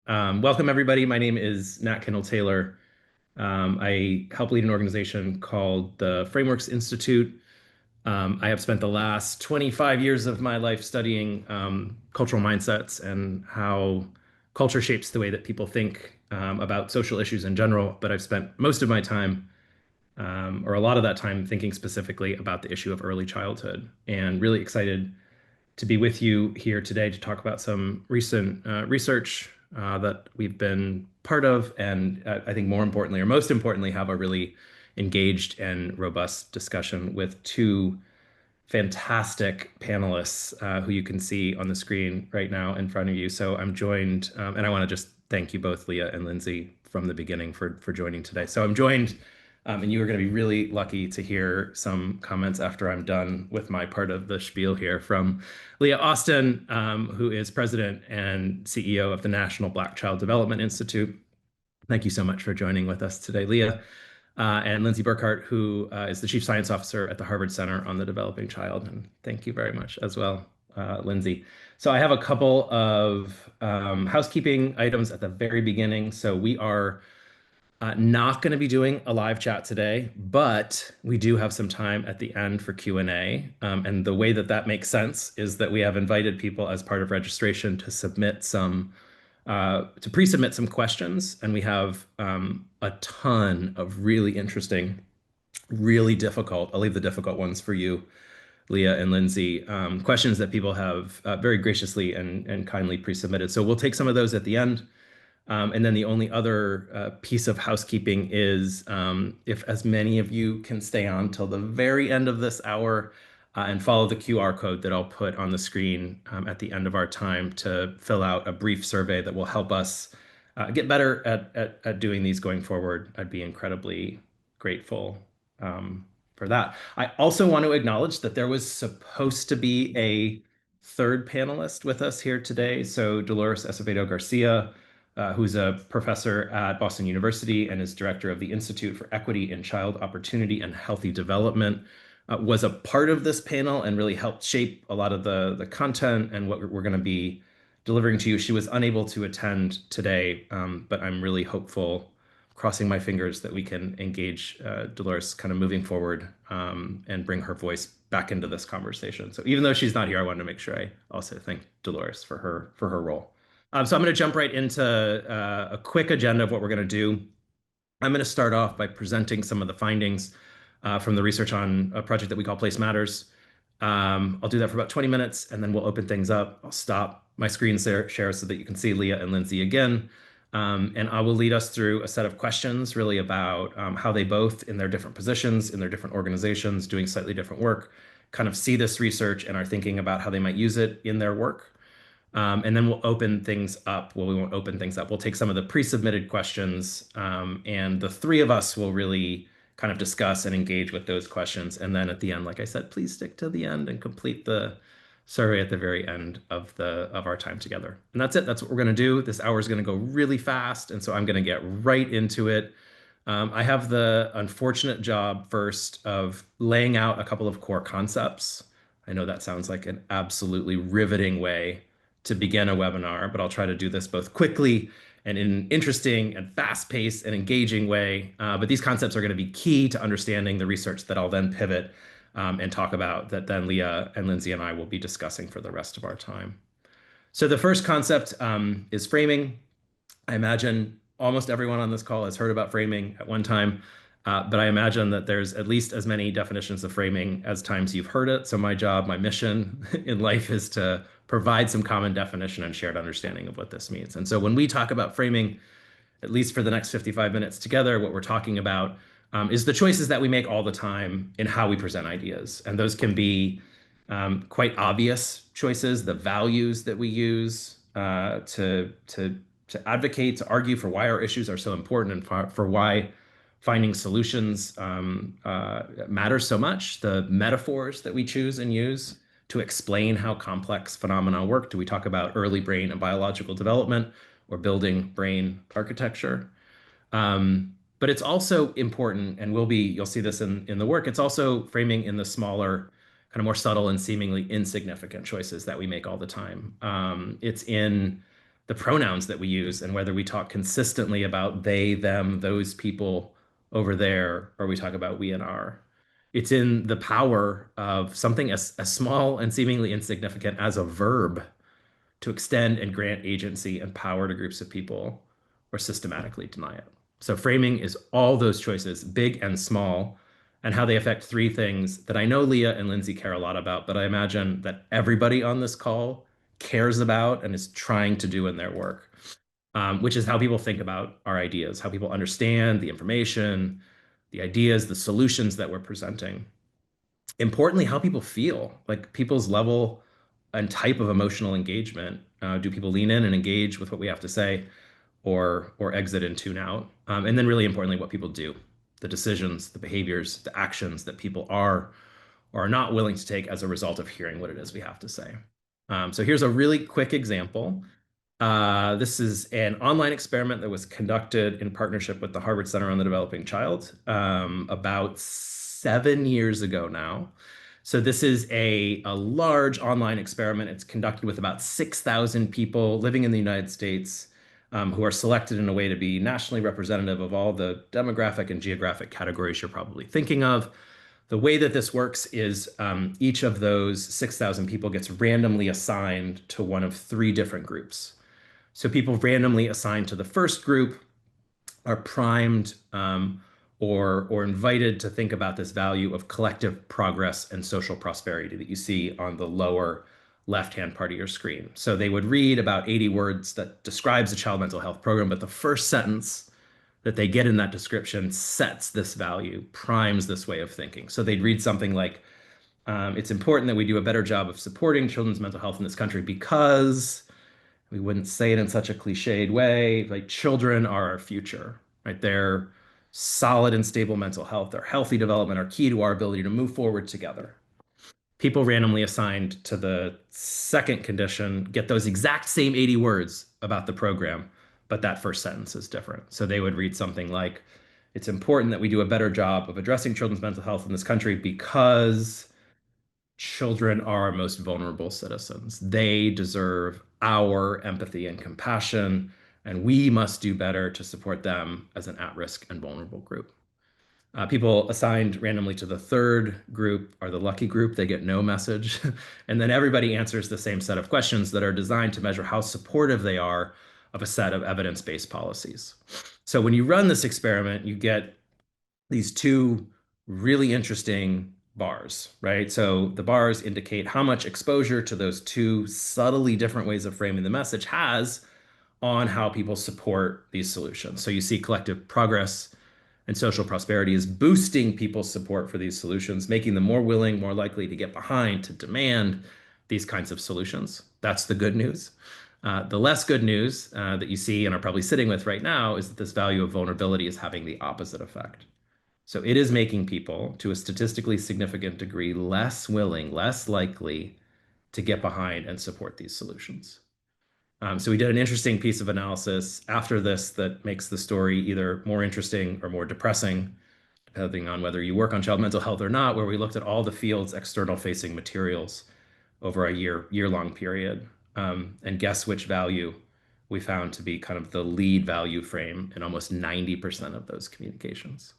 Welcome, everybody. My name is Nat Kendall-Taylor. I help lead an organization called the Frameworks Institute. I have spent the last 25 years of my life studying cultural mindsets and how culture shapes the way that people think about social issues in general. But I've spent most of my time, or a lot of that time, thinking specifically about the issue of early childhood, and really excited to be with you here today to talk about some recent research that we've been part of, and I think more importantly, or most importantly, have a really engaged and robust discussion with two fantastic panelists who you can see on the screen right now in front of you. So I'm joined, and I want to just thank you both, Leah and Lindsey, from the beginning for joining today. So I'm joined, and you are going to be really lucky to hear some comments after I'm done with my part of the spiel here from Leah Austin, who is president and CEO of the National Black Child Development Institute. Thank you so much for joining with us today, Leah. And Lindsey Burghardt, who is the Chief Science Officer at the Harvard Center on the Developing Child. And thank you very much as well, Lindsey. So I have a couple of housekeeping items at the very beginning. So we are not going to be doing a live chat today, but we do have some time at the end for Q&A. And the way that that makes sense is that we have invited people as part of registration to submit some to pre-submit some questions, and we have a ton of really interesting, really difficult, I'll leave the difficult ones for you, Leah and Lindsey, questions that people have very graciously and kindly pre-submitted. So we'll take some of those at the end. And then the only other piece of housekeeping is if as many of you can stay on till the very end of this hour, and follow the QR code that I'll put on the screen at the end of our time to fill out a brief survey that will help us get better at doing these going forward. I'd be incredibly grateful for that. I also want to acknowledge that there was supposed to be a third panelist with us here today. So Dolores Acevedo Garcia, who's a professor at Boston University and is director of the Institute for Equity in Child Opportunity and Healthy Development, was a part of this panel and really helped shape a lot of the content and what we're going to be delivering to you. She was unable to attend today, but I'm really hopeful, crossing my fingers, that we can engage Dolores kind of moving forward and bring her voice back into this conversation. So even though she's not here, I wanted to make sure I also thank Dolores for her role. So I'm going to jump right into a quick agenda of what we're going to do. I'm going to start off by presenting some of the findings from the research on a project that we call Place Matters. I'll do that for about 20 minutes, and then we'll open things up. I'll stop my screen share so that you can see Leah and Lindsey again. And I will lead us through a set of questions really about how they both, in their different positions, in their different organizations, doing slightly different work, kind of see this research and are thinking about how they might use it in their work. And then we'll open things up. Well, we won't open things up. We'll take some of the pre-submitted questions, and the three of us will really kind of discuss and engage with those questions. And then at the end, like I said, please stick to the end and complete the survey at the very end of our time together. And that's it. That's what we're going to do. This hour is going to go really fast, and so I'm going to get right into it. I have the unfortunate job first of laying out a couple of core concepts. I know that sounds like an absolutely riveting way to begin a webinar, but I'll try to do this both quickly and in an interesting and fast-paced and engaging way. But these concepts are going to be key to understanding the research that I'll then pivot and talk about, that then Leah and Lindsey and I will be discussing for the rest of our time. So the first concept is framing. I imagine almost everyone on this call has heard about framing at one time, but I imagine that there's at least as many definitions of framing as times you've heard it. So my job, my mission in life is to provide some common definition and shared understanding of what this means. And so when we talk about framing, at least for the next 55 minutes together, what we're talking about is the choices that we make all the time in how we present ideas. And those can be quite obvious choices, the values that we use to advocate, to argue for why our issues are so important and for why finding solutions matters so much, the metaphors that we choose and use to explain how complex phenomena work. Do we talk about early brain and biological development or building brain architecture? But it's also important, and you'll see this in the work, it's also framing in the smaller, kind of more subtle and seemingly insignificant choices that we make all the time. It's in the pronouns that we use and whether we talk consistently about they, them, those people over there, or we talk about we and our. It's in the power of something as small and seemingly insignificant as a verb to extend and grant agency and power to groups of people or systematically deny it. So framing is all those choices, big and small, and how they affect three things that I know Leah and Lindsey care a lot about, but I imagine that everybody on this call cares about and is trying to do in their work, which is how people think about our ideas, how people understand the information, the ideas, the solutions that we're presenting. Importantly, how people feel, like people's level and type of emotional engagement. Do people lean in and engage with what we have to say, or exit and tune out? And then, really importantly, what people do, the decisions, the behaviors, the actions that people are or are not willing to take as a result of hearing what it is we have to say. So here's a really quick example. This is an online experiment that was conducted in partnership with the Harvard Center on the Developing Child about 7 years ago now. So this is a large online experiment. It's conducted with about 6,000 people living in the United States who are selected in a way to be nationally representative of all the demographic and geographic categories you're probably thinking of. The way that this works is each of those 6,000 people gets randomly assigned to one of three different groups. So people randomly assigned to the first group are primed or invited to think about this value of collective progress and social prosperity that you see on the lower left-hand part of your screen. So they would read about 80 words that describes a child mental health program, but the first sentence that they get in that description sets this value, primes this way of thinking. So they'd read something like, it's important that we do a better job of supporting children's mental health in this country because we wouldn't say it in such a cliched way, like children are our future, right? They're solid and stable mental health, their healthy development are key to our ability to move forward together. People randomly assigned to the second condition get those exact same 80 words about the program, but that first sentence is different. So they would read something like, it's important that we do a better job of addressing children's mental health in this country because children are our most vulnerable citizens. They deserve our empathy and compassion, and we must do better to support them as an at-risk and vulnerable group. People assigned randomly to the third group are the lucky group. They get no message. And then everybody answers the same set of questions that are designed to measure how supportive they are of a set of evidence-based policies. So when you run this experiment, you get these two really interesting bars, right? So the bars indicate how much exposure to those two subtly different ways of framing the message has on how people support these solutions. So you see collective progress and social prosperity is boosting people's support for these solutions, making them more willing, more likely to get behind, to demand these kinds of solutions. That's the good news. The less good news that you see and are probably sitting with right now is that this value of vulnerability is having the opposite effect. So it is making people, to a statistically significant degree, less willing, less likely to get behind and support these solutions. So we did an interesting piece of analysis after this that makes the story either more interesting or more depressing, depending on whether you work on child mental health or not, where we looked at all the field's external facing materials over a year-long period. And guess which value we found to be kind of the lead value frame in almost 90% of those communications.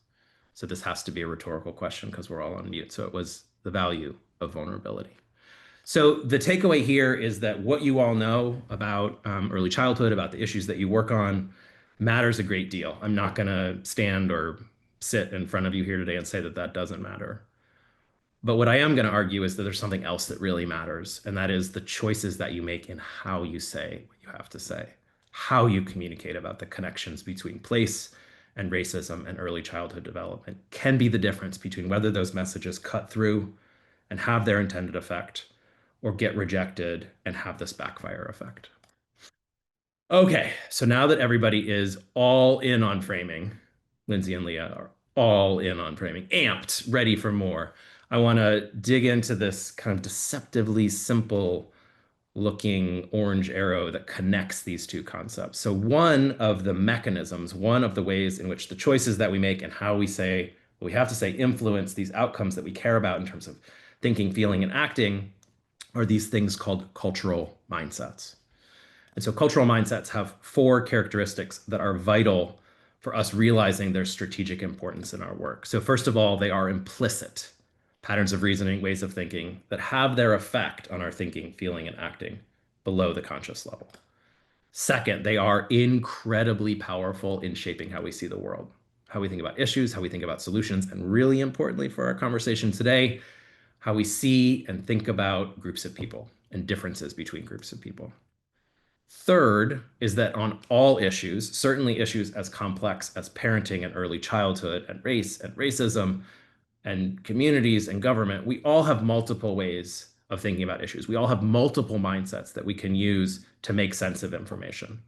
So this has to be a rhetorical question because we're all on mute. So it was the value of vulnerability. So the takeaway here is that what you all know about early childhood, about the issues that you work on, matters a great deal. I'm not going to stand or sit in front of you here today and say that that doesn't matter. But what I am going to argue is that there's something else that really matters, and that is the choices that you make in how you say what you have to say, how you communicate about the connections between place and racism and early childhood development can be the difference between whether those messages cut through and have their intended effect or get rejected and have this backfire effect. Okay, so now that everybody is all in on framing, Lindsey and Leah are all in on framing, amped, ready for more. I want to dig into this kind of deceptively simple looking orange arrow that connects these two concepts. So one of the mechanisms, one of the ways in which the choices that we make and how we say what we have to say influence these outcomes that we care about in terms of thinking, feeling, and acting are these things called cultural mindsets. And so cultural mindsets have four characteristics that are vital for us realizing their strategic importance in our work. So first of all, they are implicit patterns of reasoning, ways of thinking that have their effect on our thinking, feeling, and acting below the conscious level. Second, they are incredibly powerful in shaping how we see the world, how we think about issues, how we think about solutions, and really importantly for our conversation today, how we see and think about groups of people and differences between groups of people. Third is that on all issues, certainly issues as complex as parenting and early childhood and race and racism and communities and government, we all have multiple ways of thinking about issues. We all have multiple mindsets that we can use to make sense of information.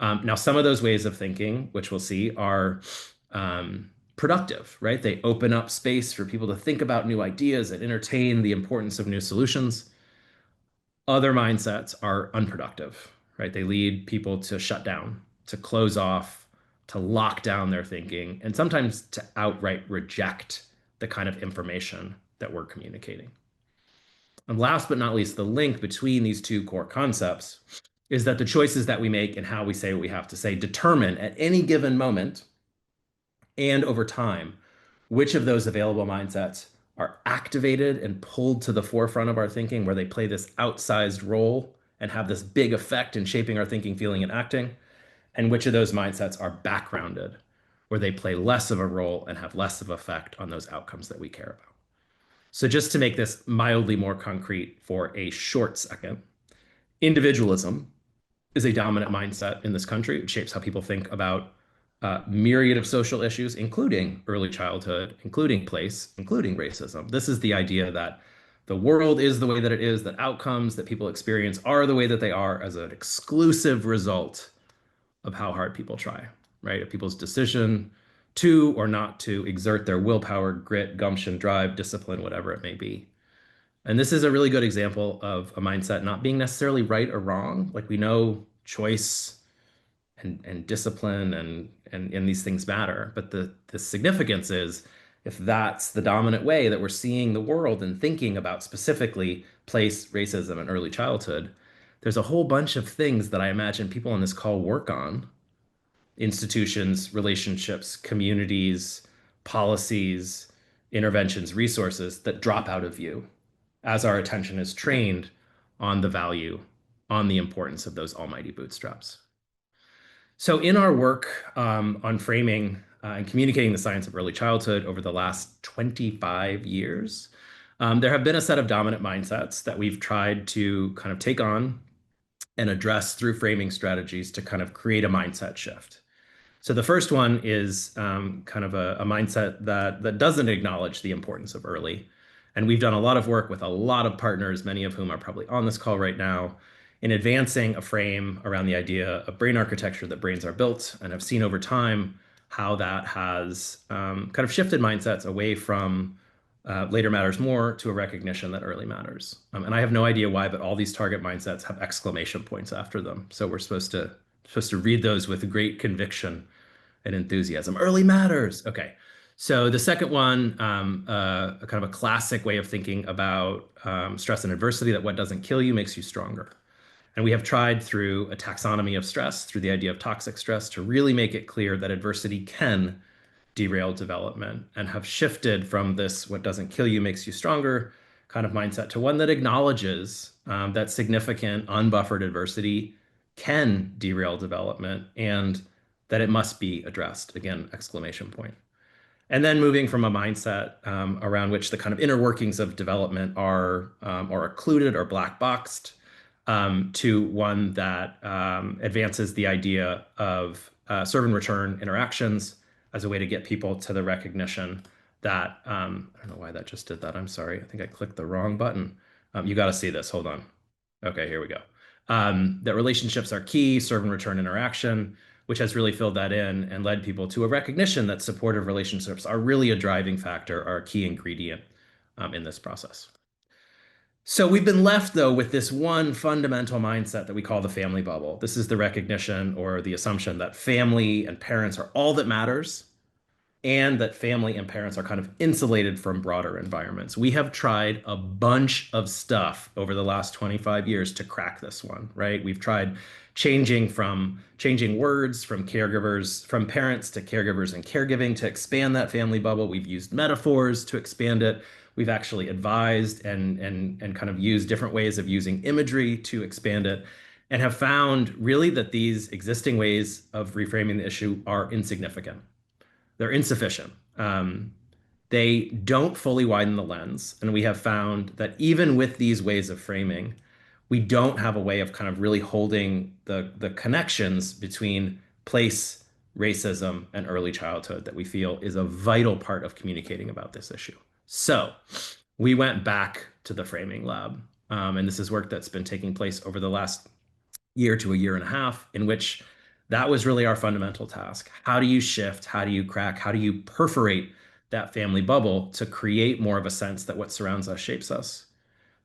Now, some of those ways of thinking, which we'll see, are productive, right? They open up space for people to think about new ideas and entertain the importance of new solutions. Other mindsets are unproductive, right? They lead people to shut down, to close off, to lock down their thinking, and sometimes to outright reject the kind of information that we're communicating. And last but not least, the link between these two core concepts is that the choices that we make and how we say what we have to say determine at any given moment and over time which of those available mindsets are activated and pulled to the forefront of our thinking, where they play this outsized role and have this big effect in shaping our thinking, feeling, and acting, and which of those mindsets are backgrounded, where they play less of a role and have less of effect on those outcomes that we care about. So just to make this mildly more concrete for a short second, individualism is a dominant mindset in this country. It shapes how people think about a myriad of social issues, including early childhood, including place, including racism. This is the idea that the world is the way that it is, that outcomes that people experience are the way that they are as an exclusive result of how hard people try, right? Of people's decision to or not to exert their willpower, grit, gumption, drive, discipline, whatever it may be. And this is a really good example of a mindset not being necessarily right or wrong. Like we know choice and discipline and these things matter. But the significance is if that's the dominant way that we're seeing the world and thinking about specifically place, racism, and early childhood, there's a whole bunch of things that I imagine people on this call work on: institutions, relationships, communities, policies, interventions, resources that drop out of view as our attention is trained on the value, on the importance of those almighty bootstraps. So in our work on framing and communicating the science of early childhood over the last 25 years, there have been a set of dominant mindsets that we've tried to kind of take on and address through framing strategies to kind of create a mindset shift. So the first one is kind of a mindset that doesn't acknowledge the importance of early. And we've done a lot of work with a lot of partners, many of whom are probably on this call right now, in advancing a frame around the idea of brain architecture, that brains are built, and have seen over time how that has kind of shifted mindsets away from later matters more to a recognition that early matters. And I have no idea why, but all these target mindsets have exclamation points after them. So we're supposed to read those with great conviction and enthusiasm. Early matters. Okay. So the second one, a kind of a classic way of thinking about stress and adversity, that what doesn't kill you makes you stronger. And we have tried through a taxonomy of stress, through the idea of toxic stress, to really make it clear that adversity can derail development, and have shifted from this what doesn't kill you makes you stronger kind of mindset to one that acknowledges that significant unbuffered adversity can derail development and that it must be addressed. Again, exclamation point. And then moving from a mindset around which the kind of inner workings of development are occluded or black boxed, to one that advances the idea of serve and return interactions as a way to get people to the recognition that, I don't know why that just did that. I'm sorry. I think I clicked the wrong button. You got to see this. Hold on. Okay, here we go. That relationships are key, serve and return interaction, which has really filled that in and led people to a recognition that supportive relationships are really a driving factor, are a key ingredient in this process. So we've been left, though, with this one fundamental mindset that we call the family bubble. This is the recognition or the assumption that family and parents are all that matters, and that family and parents are kind of insulated from broader environments. We have tried a bunch of stuff over the last 25 years to crack this one, right? We've tried changing words from caregivers, from parents to caregivers and caregiving to expand that family bubble. We've used metaphors to expand it. We've actually advised and kind of used different ways of using imagery to expand it, and have found really that these existing ways of reframing the issue are insignificant. They're insufficient. They don't fully widen the lens. And we have found that even with these ways of framing, we don't have a way of kind of really holding the connections between place, racism, and early childhood that we feel is a vital part of communicating about this issue. So we went back to the framing lab. And this is work that's been taking place over the last year to a year and a half, in which that was really our fundamental task. How do you shift? How do you crack? How do you perforate that family bubble to create more of a sense that what surrounds us shapes us?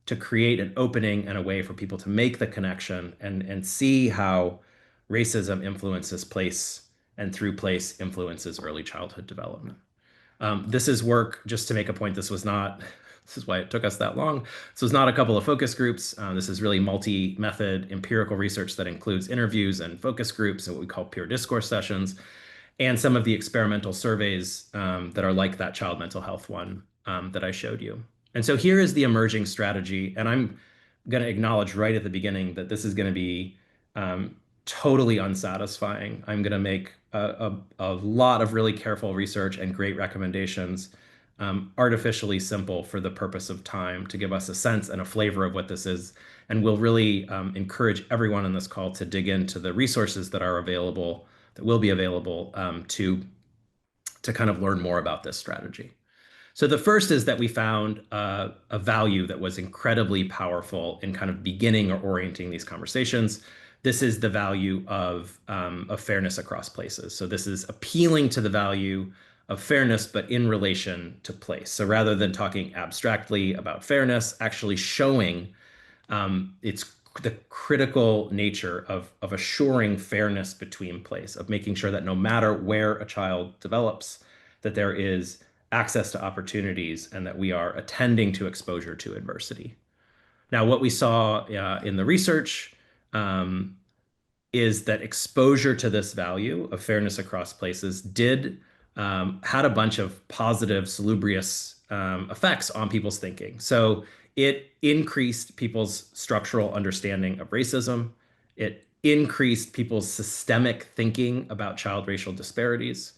To create an opening and a way for people to make the connection and see how racism influences place and through place influences early childhood development. This is work, just to make a point, this is why it took us that long. This was not a couple of focus groups. This is really multi-method empirical research that includes interviews and focus groups and what we call peer discourse sessions, and some of the experimental surveys that are like that child mental health one that I showed you. And so here is the emerging strategy. And I'm going to acknowledge right at the beginning that this is going to be totally unsatisfying. I'm going to make a lot of really careful research and great recommendations, artificially simple for the purpose of time, to give us a sense and a flavor of what this is. And we'll really encourage everyone on this call to dig into the resources that are available, that will be available to kind of learn more about this strategy. So the first is that we found a value that was incredibly powerful in kind of beginning or orienting these conversations. This is the value of fairness across places. So this is appealing to the value of fairness, but in relation to place. So rather than talking abstractly about fairness, actually showing it's the critical nature of assuring fairness between place, of making sure that no matter where a child develops, that there is access to opportunities and that we are attending to exposure to adversity. Now, what we saw in the research is that exposure to this value of fairness across places had a bunch of positive, salubrious effects on people's thinking. So it increased people's structural understanding of racism. It increased people's systemic thinking about child racial disparities.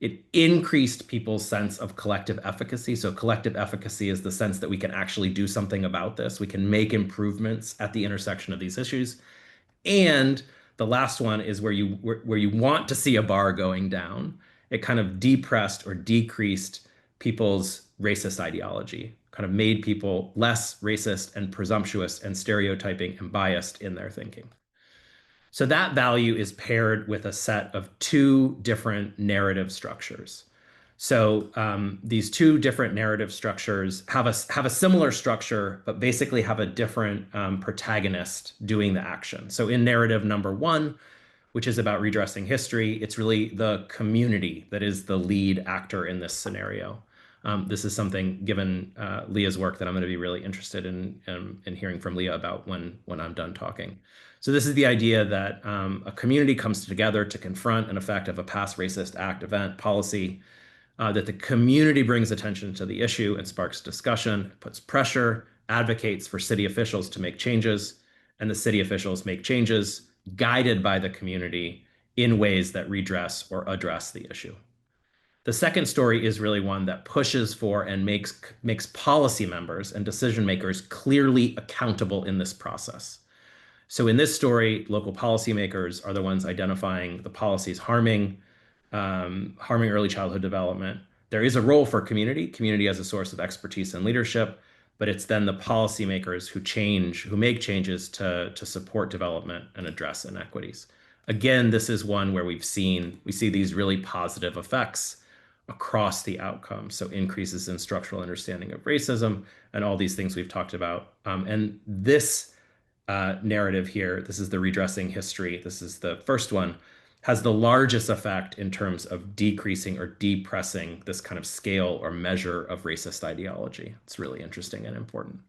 It increased people's sense of collective efficacy. So collective efficacy is the sense that we can actually do something about this. We can make improvements at the intersection of these issues. And the last one is where you want to see a bar going down. It kind of depressed or decreased people's racist ideology, kind of made people less racist and presumptuous and stereotyping and biased in their thinking. So that value is paired with a set of two different narrative structures. So these two different narrative structures have a similar structure, but basically have a different protagonist doing the action. So in narrative number one, which is about redressing history, it's really the community that is the lead actor in this scenario. This is something, given Leah's work, that I'm going to be really interested in hearing from Leah about when I'm done talking. So this is the idea that a community comes together to confront an effect of a past racist act, event, policy, that the community brings attention to the issue and sparks discussion, puts pressure, advocates for city officials to make changes, and the city officials make changes guided by the community in ways that redress or address the issue. The second story is really one that pushes for and makes policy members and decision makers clearly accountable in this process. So in this story, local policymakers are the ones identifying the policies harming early childhood development. There is a role for community as a source of expertise and leadership, but it's then the policymakers who make changes to support development and address inequities. Again, this is one where we see these really positive effects across the outcome. So increases in structural understanding of racism and all these things we've talked about. And this narrative here, this is the redressing history. This is the first one. has the largest effect in terms of decreasing or depressing this kind of scale or measure of racist ideology. It's really interesting and important.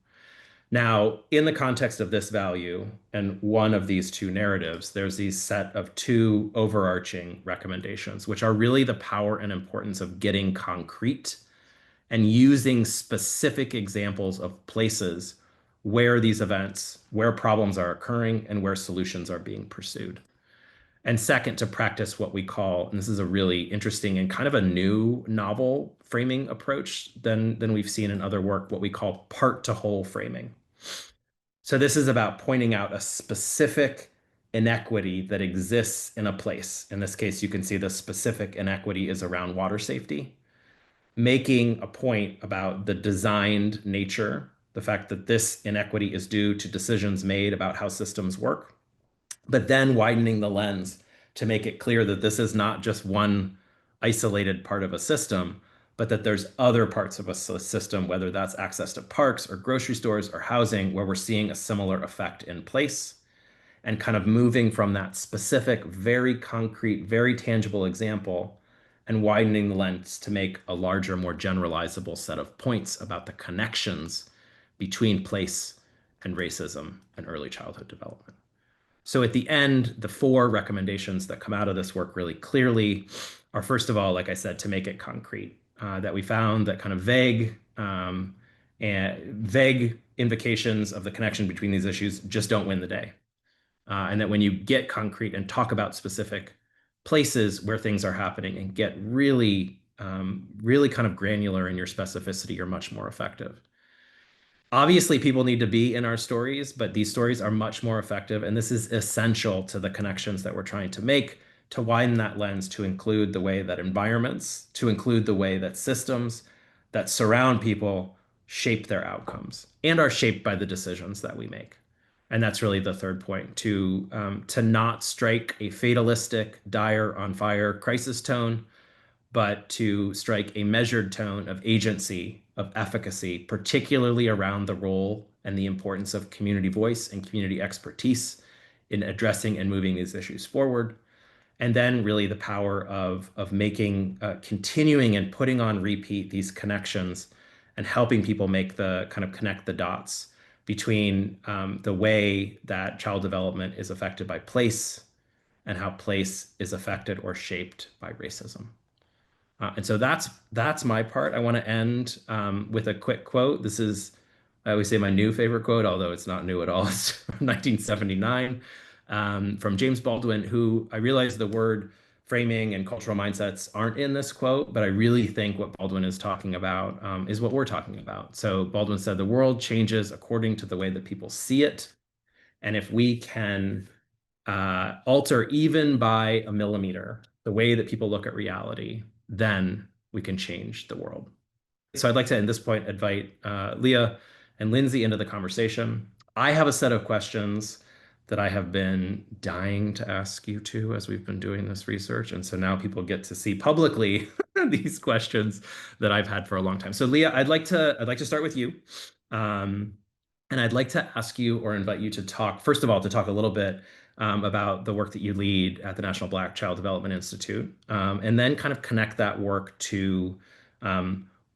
Now, in the context of this value and one of these two narratives, there's these set of two overarching recommendations, which are really the power and importance of getting concrete and using specific examples of places where these events, where problems are occurring, and where solutions are being pursued. And second, to practice what we call, and this is a really interesting and kind of a new novel framing approach than we've seen in other work, what we call part to whole framing. So this is about pointing out a specific inequity that exists in a place. In this case, you can see the specific inequity is around water safety, making a point about the designed nature, the fact that this inequity is due to decisions made about how systems work, but then widening the lens to make it clear that this is not just one isolated part of a system, but that there's other parts of a system, whether that's access to parks or grocery stores or housing, where we're seeing a similar effect in place, and kind of moving from that specific, very concrete, very tangible example and widening the lens to make a larger, more generalizable set of points about the connections between place and racism and early childhood development. So at the end, the four recommendations that come out of this work really clearly are, first of all, like I said, to make it concrete, that we found that kind of vague invocations of the connection between these issues just don't win the day. And that when you get concrete and talk about specific places where things are happening and get really kind of granular in your specificity, you're much more effective. Obviously, people need to be in our stories, but these stories are much more effective. And this is essential to the connections that we're trying to make, to widen that lens, to include the way that environments, to include the way that systems that surround people shape their outcomes and are shaped by the decisions that we make. And that's really the third point, to not strike a fatalistic, dire, on fire crisis tone, but to strike a measured tone of agency, of efficacy, particularly around the role and the importance of community voice and community expertise in addressing and moving these issues forward. And then really the power of making, continuing and putting on repeat these connections and helping people make the kind of connect the dots between the way that child development is affected by place and how place is affected or shaped by racism. And so that's my part. I want to end with a quick quote. This is, I always say, my new favorite quote, although it's not new at all. It's from 1979, from James Baldwin, who, I realize the word framing and cultural mindsets aren't in this quote, but I really think what Baldwin is talking about is what we're talking about. So Baldwin said, "The world changes according to the way that people see it. And if we can alter even by a millimeter the way that people look at reality, then we can change the world." So I'd like to, at this point, invite Leah and Lindsey into the conversation. I have a set of questions that I have been dying to ask you two as we've been doing this research. And so now people get to see publicly these questions that I've had for a long time. So Leah, I'd like to start with you. Um, and I'd like to ask you or invite you to talk, first of all, to talk a little bit about the work that you lead at the National Black Child Development Institute, and then kind of connect that work to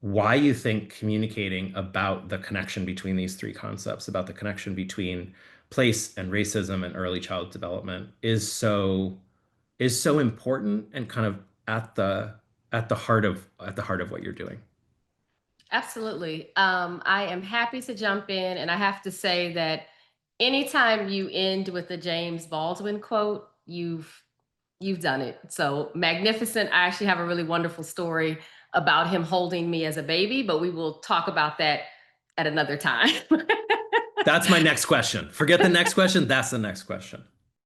why you think communicating about the connection between these three concepts, about the connection between place and racism and early child development, is so important and kind of at the heart of what you're doing. Absolutely. I am happy to jump in, and I have to say that anytime you end with a James Baldwin quote, you've done it. So magnificent. I actually have a really wonderful story about him holding me as a baby, but we will talk about that at another time. That's my next question. Forget the next question. That's the next question.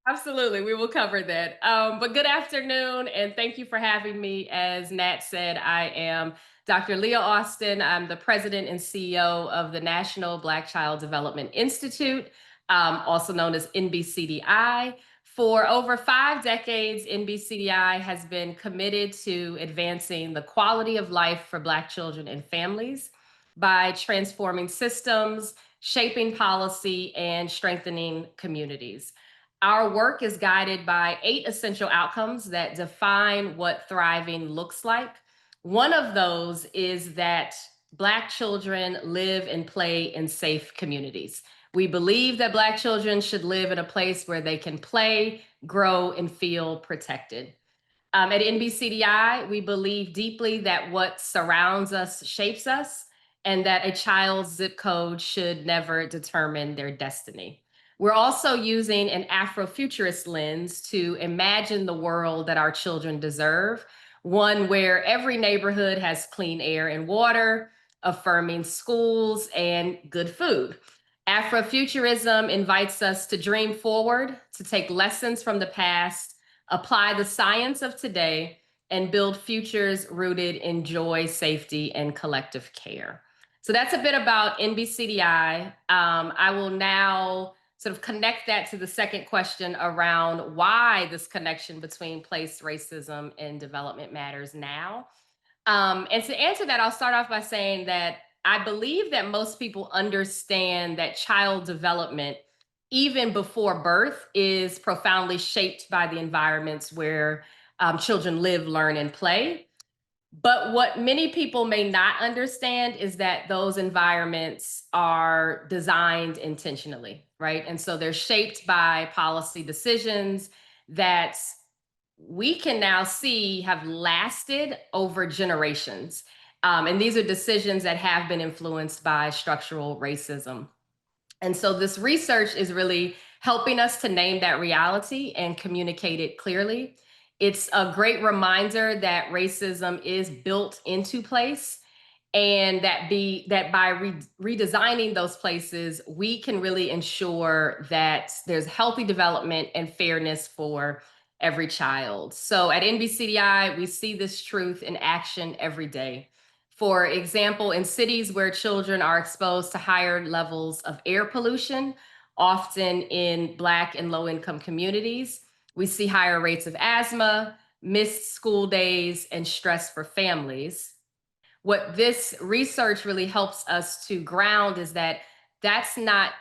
Absolutely. We will cover that. But good afternoon, and thank you for having me. As Nat said, I am Dr. Leah Austin. I'm the president and CEO of the National Black Child Development Institute, also known as NBCDI. For over 5 decades, NBCDI has been committed to advancing the quality of life for Black children and families by transforming systems, shaping policy, and strengthening communities. Our work is guided by 8 essential outcomes that define what thriving looks like. One of those is that Black children live and play in safe communities. We believe that Black children should live in a place where they can play, grow, and feel protected. At NBCDI, we believe deeply that what surrounds us shapes us, and that a child's zip code should never determine their destiny. We're also using an Afrofuturist lens to imagine the world that our children deserve, one where every neighborhood has clean air and water, affirming schools, and good food. Afrofuturism invites us to dream forward, to take lessons from the past, apply the science of today, and build futures rooted in joy, safety, and collective care. So that's a bit about NBCDI. I will now sort of connect that to the second question around why this connection between place, racism, and development matters now. And to answer that, I'll start off by saying that I believe that most people understand that child development, even before birth, is profoundly shaped by the environments where children live, learn, and play. But what many people may not understand is that those environments are designed intentionally, right? And so they're shaped by policy decisions that we can now see have lasted over generations. And these are decisions that have been influenced by structural racism. And so this research is really helping us to name that reality and communicate it clearly. It's a great reminder that racism is built into place, and that by redesigning those places, we can really ensure that there's healthy development and fairness for every child. So at NBCDI, we see this truth in action every day. For example, in cities where children are exposed to higher levels of air pollution, often in Black and low income communities, we see higher rates of asthma, missed school days, and stress for families. What this research really helps us to ground is that that's not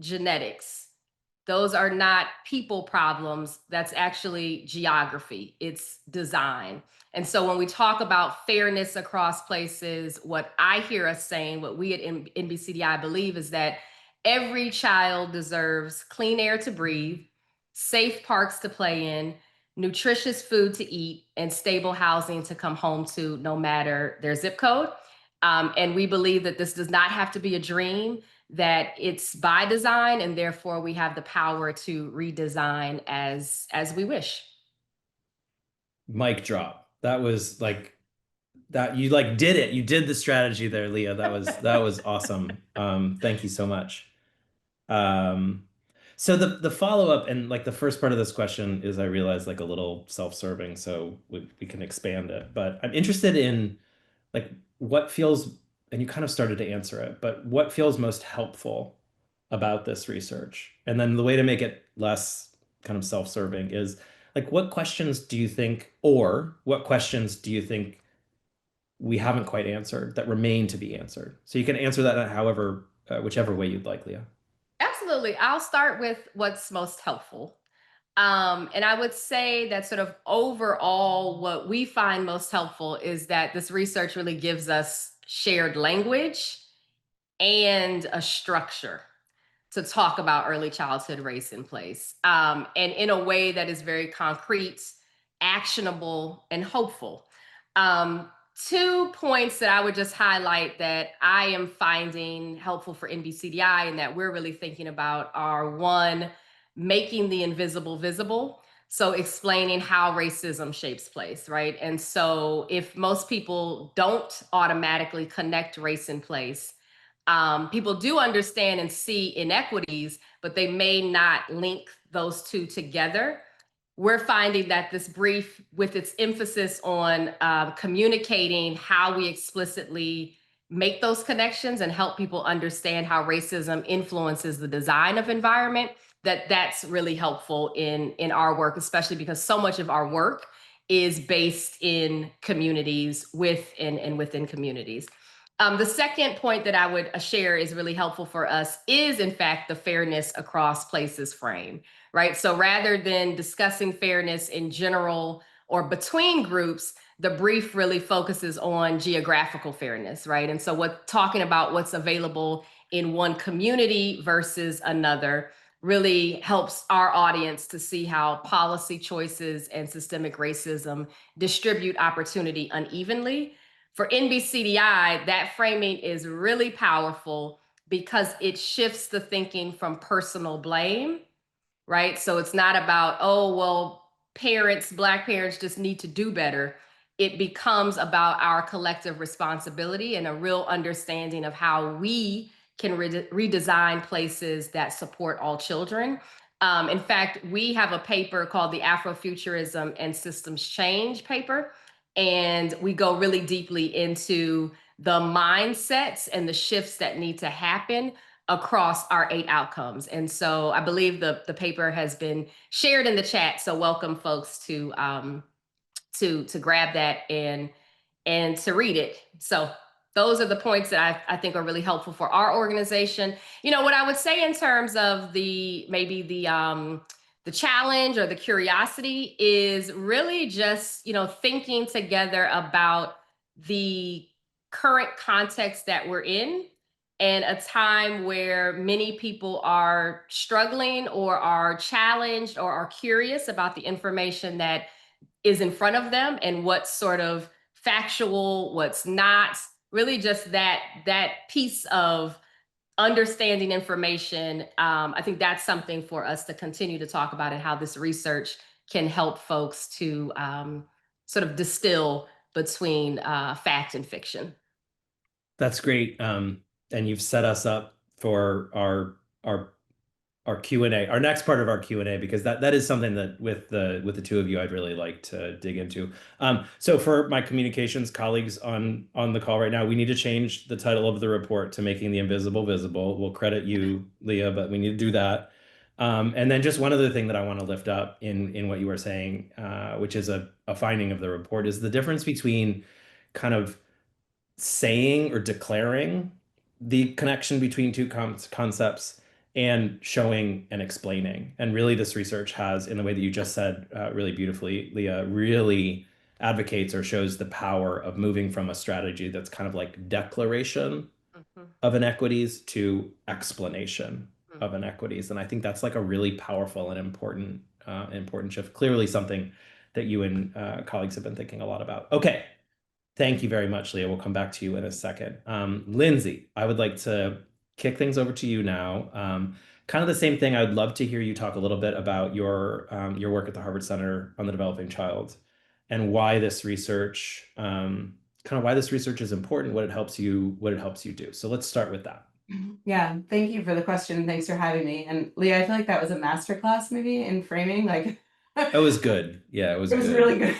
genetics. Those are not people problems. That's actually geography. It's design. And so when we talk about fairness across places, what I hear us saying, what we at NBCDI believe, is that every child deserves clean air to breathe, safe parks to play in, nutritious food to eat, and stable housing to come home to, no matter their zip code. And we believe that this does not have to be a dream, that it's by design, and therefore we have the power to redesign as we wish. Mic drop. That was like that you like did it. You did the strategy there, Leah. That was awesome. Thank you so much. Um, so the follow-up and like the first part of this question is I realize like a little self-serving, so we can expand it. But I'm interested in like what feels, and you kind of started to answer it, but what feels most helpful about this research? And then the way to make it less kind of self-serving is like what questions do you think, or what questions do you think we haven't quite answered that remain to be answered? So you can answer that however, whichever way you'd like, Leah. Absolutely. I'll start with what's most helpful. And I would say that sort of overall, what we find most helpful is that this research really gives us shared language and a structure to talk about early childhood race in place, and in a way that is very concrete, actionable, and hopeful. Um, 2 points that I would just highlight that I am finding helpful for NBCDI and that we're really thinking about are: one, making the invisible visible. So explaining how racism shapes place, right? And so if most people don't automatically connect race and place, people do understand and see inequities, but they may not link those two together. We're finding that this brief, with its emphasis on communicating how we explicitly make those connections and help people understand how racism influences the design of environment, that's really helpful in our work, especially because so much of our work is based in communities, with and within communities. The second point that I would share is really helpful for us is, in fact, the fairness across places frame. right? So rather than discussing fairness in general or between groups, the brief really focuses on geographical fairness, right? And so what talking about what's available in one community versus another really helps our audience to see how policy choices and systemic racism distribute opportunity unevenly. For NBCDI, that framing is really powerful because it shifts the thinking from personal blame, right? So it's not about, oh, well, parents, Black parents just need to do better. It becomes about our collective responsibility and a real understanding of how we can redesign places that support all children. In fact, we have a paper called the Afrofuturism and Systems Change paper, and we go really deeply into the mindsets and the shifts that need to happen across our 8 outcomes. And so I believe the paper has been shared in the chat. So welcome folks to grab that and to read it. So those are the points that I think are really helpful for our organization. You know, what I would say in terms of maybe the challenge or the curiosity is really just, you know, thinking together about the current context that we're in and a time where many people are struggling or are challenged or are curious about the information that is in front of them and what's sort of factual, what's not. Really, just that piece of understanding information. I think that's something for us to continue to talk about and how this research can help folks to sort of distill between fact and fiction. That's great. And you've set us up for our Q&A, our next part of our Q&A, because that is something that with the two of you, I'd really like to dig into. So for my communications colleagues on the call right now, we need to change the title of the report to Making the Invisible Visible. We'll credit you, Leah, but we need to do that. And then just one other thing that I want to lift up in what you were saying, which is a finding of the report, is the difference between kind of saying or declaring the connection between two concepts and showing and explaining. And really, this research has, in the way that you just said really beautifully, Leah, really advocates or shows the power of moving from a strategy that's kind of like declaration Mhm. of inequities to explanation of Mhm. inequities. And I think that's like a really powerful and important shift. Clearly, something that you and colleagues have been thinking a lot about. Okay, thank you very much, Leah. We'll come back to you in a second. Lindsey, I would like to kick things over to you now. Kind of the same thing. I would love to hear you talk a little bit about your work at the Harvard Center on the Developing Child and why this research, kind of why this research is important, what it helps you do. So let's start with that. Yeah, thank you for the question. Thanks for having me. And Leah, I feel like that was a masterclass maybe in framing. Like It was good. Yeah, it was it was good. really good.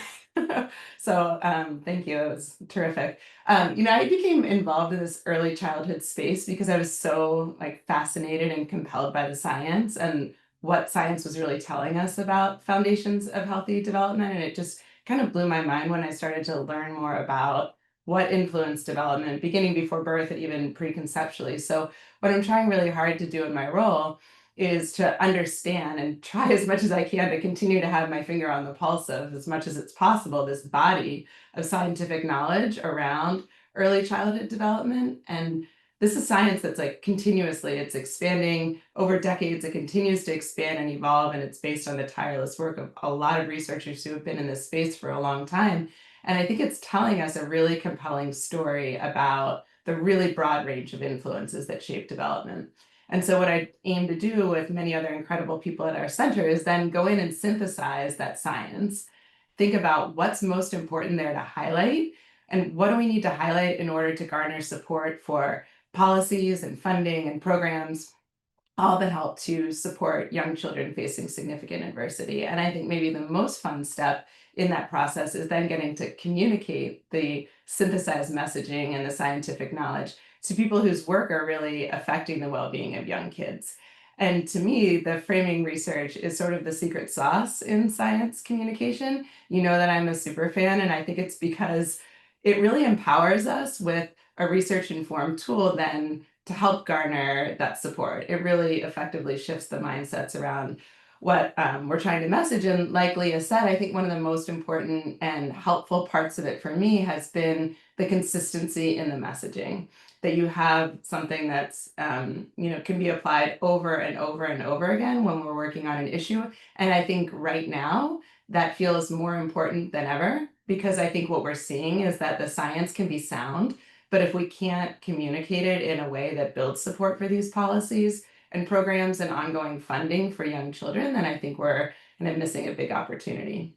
So thank you. It was terrific. I became involved in this early childhood space because I was so like fascinated and compelled by the science and what science was really telling us about foundations of healthy development. And it just kind of blew my mind when I started to learn more about what influenced development, beginning before birth and even preconceptually. So what I'm trying really hard to do in my role is to understand and try as much as I can to continue to have my finger on the pulse of, as much as it's possible, this body of scientific knowledge around early childhood development. And this is science that's like continuously, it's expanding over decades. It continues to expand and evolve, and it's based on the tireless work of a lot of researchers who have been in this space for a long time. And I think it's telling us a really compelling story about the really broad range of influences that shape development. And so, what I aim to do with many other incredible people at our center is then go in and synthesize that science, think about what's most important there to highlight, and what do we need to highlight in order to garner support for policies and funding and programs, all that help to support young children facing significant adversity. And I think maybe the most fun step in that process is then getting to communicate the synthesized messaging and the scientific knowledge to people whose work are really affecting the well-being of young kids. And to me, the framing research is sort of the secret sauce in science communication. You know that I'm a super fan, and I think it's because it really empowers us with a research informed tool then to help garner that support. It really effectively shifts the mindsets around what we're trying to message. And like Leah said, I think one of the most important and helpful parts of it for me has been the consistency in the messaging, that you have something that's, can be applied over and over and over again when we're working on an issue. And I think right now that feels more important than ever, because I think what we're seeing is that the science can be sound, but if we can't communicate it in a way that builds support for these policies and programs and ongoing funding for young children, then I think we're kind of missing a big opportunity.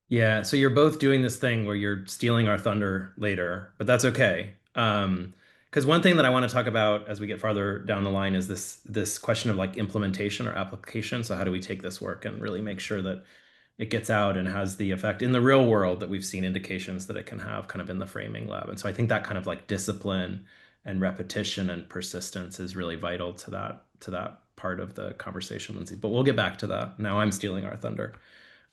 Yeah, so you're both doing this thing where you're stealing our thunder later, but that's okay. Because one thing that I want to talk about as we get farther down the line is this question of like implementation or application. So how do we take this work and really make sure that it gets out and has the effect in the real world that we've seen indications that it can have kind of in the framing lab. And so I think that kind of like discipline and repetition and persistence is really vital to that part of the conversation, Lindsey. But we'll get back to that. Now I'm stealing our thunder.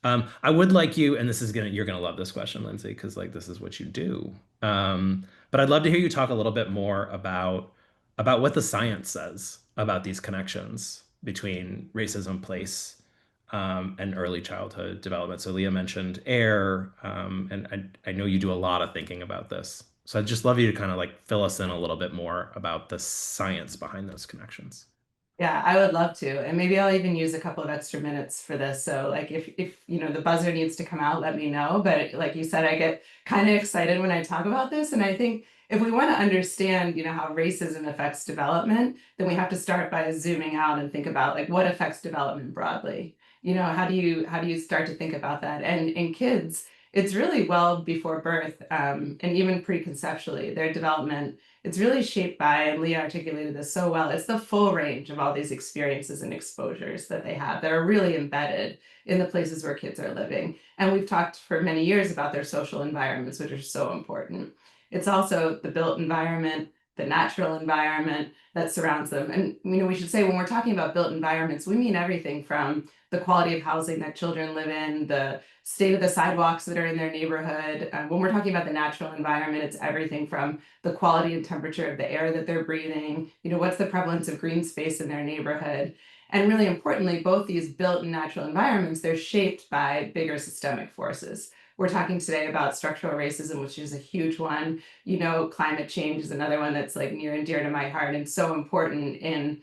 I would like you, and you're gonna love this question, Lindsey, because like this is what you do. But I'd love to hear you talk a little bit more about what the science says about these connections between racism, place, and early childhood development. So Leah mentioned air, and I know you do a lot of thinking about this. So I'd just love you to kind of like fill us in a little bit more about the science behind those connections. Yeah, I would love to. And maybe I'll even use a couple of extra minutes for this. So like if the buzzer needs to come out, let me know. But like you said, I get kind of excited when I talk about this. And I think if we want to understand, how racism affects development, then we have to start by zooming out and think about like what affects development broadly. How do you start to think about that? And in kids, it's really well before birth, and even preconceptually, their development, it's really shaped by, and Leah articulated this so well, it's the full range of all these experiences and exposures that they have that are really embedded in the places where kids are living. And we've talked for many years about their social environments, which are so important. It's also the built environment, the natural environment that surrounds them. And we should say when we're talking about built environments, we mean everything from the quality of housing that children live in, the state of the sidewalks that are in their neighborhood. When we're talking about the natural environment, it's everything from the quality and temperature of the air that they're breathing, what's the prevalence of green space in their neighborhood. And really importantly, both these built and natural environments, they're shaped by bigger systemic forces. We're talking today about structural racism, which is a huge one. Climate change is another one that's like near and dear to my heart and so important in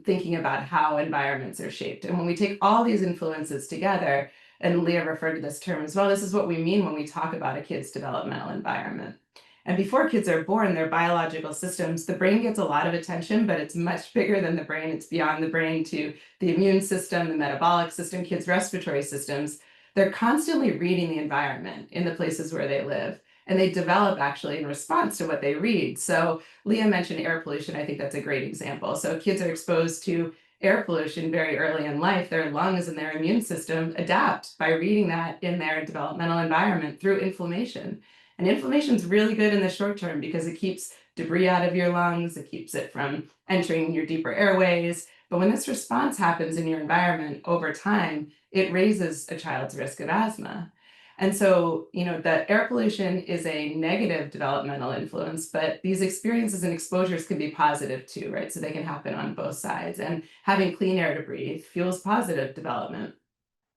thinking about how environments are shaped. And when we take all these influences together, and Leah referred to this term as well, this is what we mean when we talk about a kid's developmental environment. And before kids are born, their biological systems, the brain gets a lot of attention, but it's much bigger than the brain. It's beyond the brain to the immune system, the metabolic system, kids' respiratory systems. They're constantly reading the environment in the places where they live. And they develop actually in response to what they read. So Leah mentioned air pollution. I think that's a great example. So kids are exposed to air pollution very early in life. Their lungs and their immune system adapt by reading that in their developmental environment through inflammation. And inflammation is really good in the short term because it keeps debris out of your lungs. It keeps it from entering your deeper airways. But when this response happens in your environment over time, it raises a child's risk of asthma. And so, the air pollution is a negative developmental influence, but these experiences and exposures can be positive too, right? So they can happen on both sides. And having clean air to breathe fuels positive development.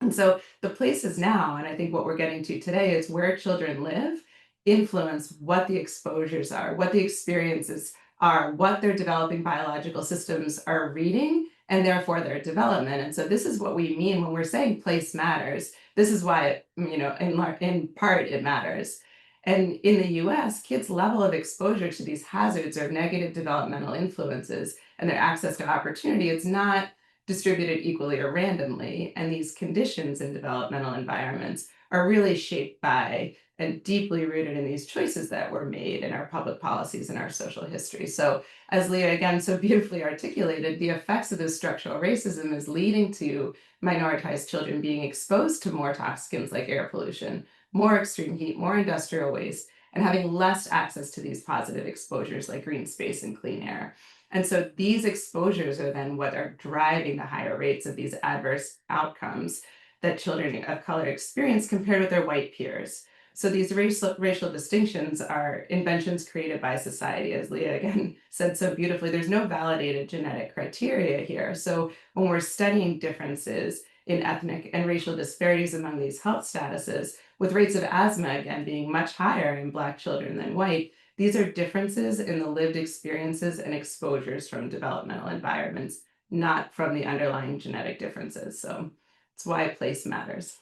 And so the places now, and I think what we're getting to today is where children live influence what the exposures are, what the experiences are, what their developing biological systems are reading, and therefore their development. And so this is what we mean when we're saying place matters. This is why, in part it matters. And in the US, kids' level of exposure to these hazards or negative developmental influences and their access to opportunity, it's not distributed equally or randomly. And these conditions in developmental environments are really shaped by and deeply rooted in these choices that were made in our public policies and our social history. So as Leah again so beautifully articulated, the effects of this structural racism is leading to minoritized children being exposed to more toxins like air pollution, more extreme heat, more industrial waste, and having less access to these positive exposures like green space and clean air. And so these exposures are then what are driving the higher rates of these adverse outcomes that children of color experience compared with their white peers. So these racial distinctions are inventions created by society, as Leah again said so beautifully. There's no validated genetic criteria here. So when we're studying differences in ethnic and racial disparities among these health statuses, with rates of asthma again being much higher in Black children than white, these are differences in the lived experiences and exposures from developmental environments, not from the underlying genetic differences. So that's why place matters.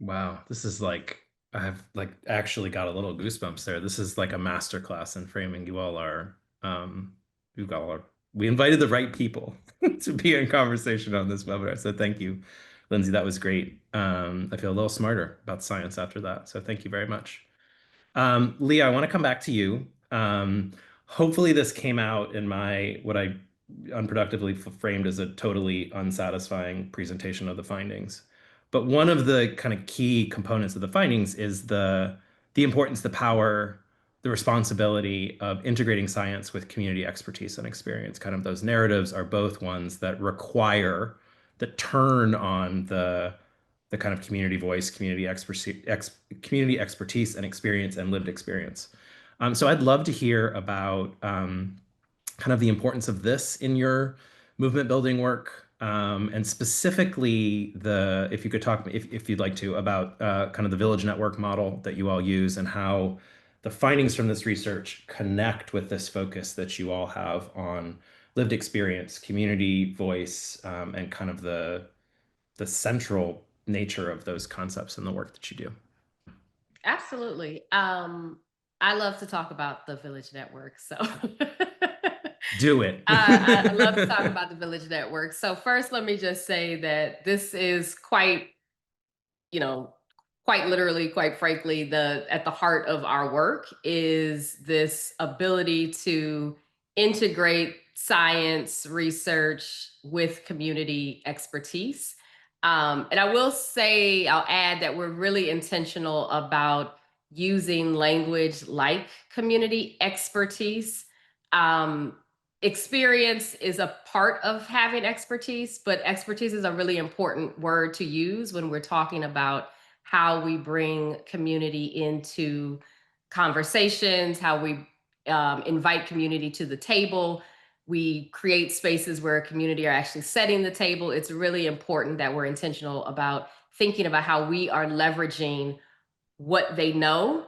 Wow, this is like I have like actually got a little goosebumps there. This is like a masterclass in framing. You all are you all are we invited the right people to be in conversation on this webinar. So thank you, Lindsey. That was great. I feel a little smarter about science after that. So thank you very much. Leah, I want to come back to you. Hopefully this came out in my what I unproductively framed as a totally unsatisfying presentation of the findings. But one of the kind of key components of the findings is the importance, the power, the responsibility of integrating science with community expertise and experience. Kind of those narratives are both ones that require, that turn on the kind of community voice, community expertise and experience and lived experience. So I'd love to hear about kind of the importance of this in your movement building work, and specifically if you could talk, if you'd like to, about kind of the village network model that you all use and how the findings from this research connect with this focus that you all have on lived experience, community voice, and kind of the central nature of those concepts in the work that you do. Absolutely. I love to talk about the Village Network. So Do it. I love to talk about the Village Network. So first, let me just say that this is quite, you know, quite literally, quite frankly, at the heart of our work is this ability to integrate science research with community expertise. And I will say, I'll add that we're really intentional about using language like community expertise. Um, Experience is a part of having expertise, but expertise is a really important word to use when we're talking about how we bring community into conversations, how we invite community to the table. We create spaces where community are actually setting the table. It's really important that we're intentional about thinking about how we are leveraging what they know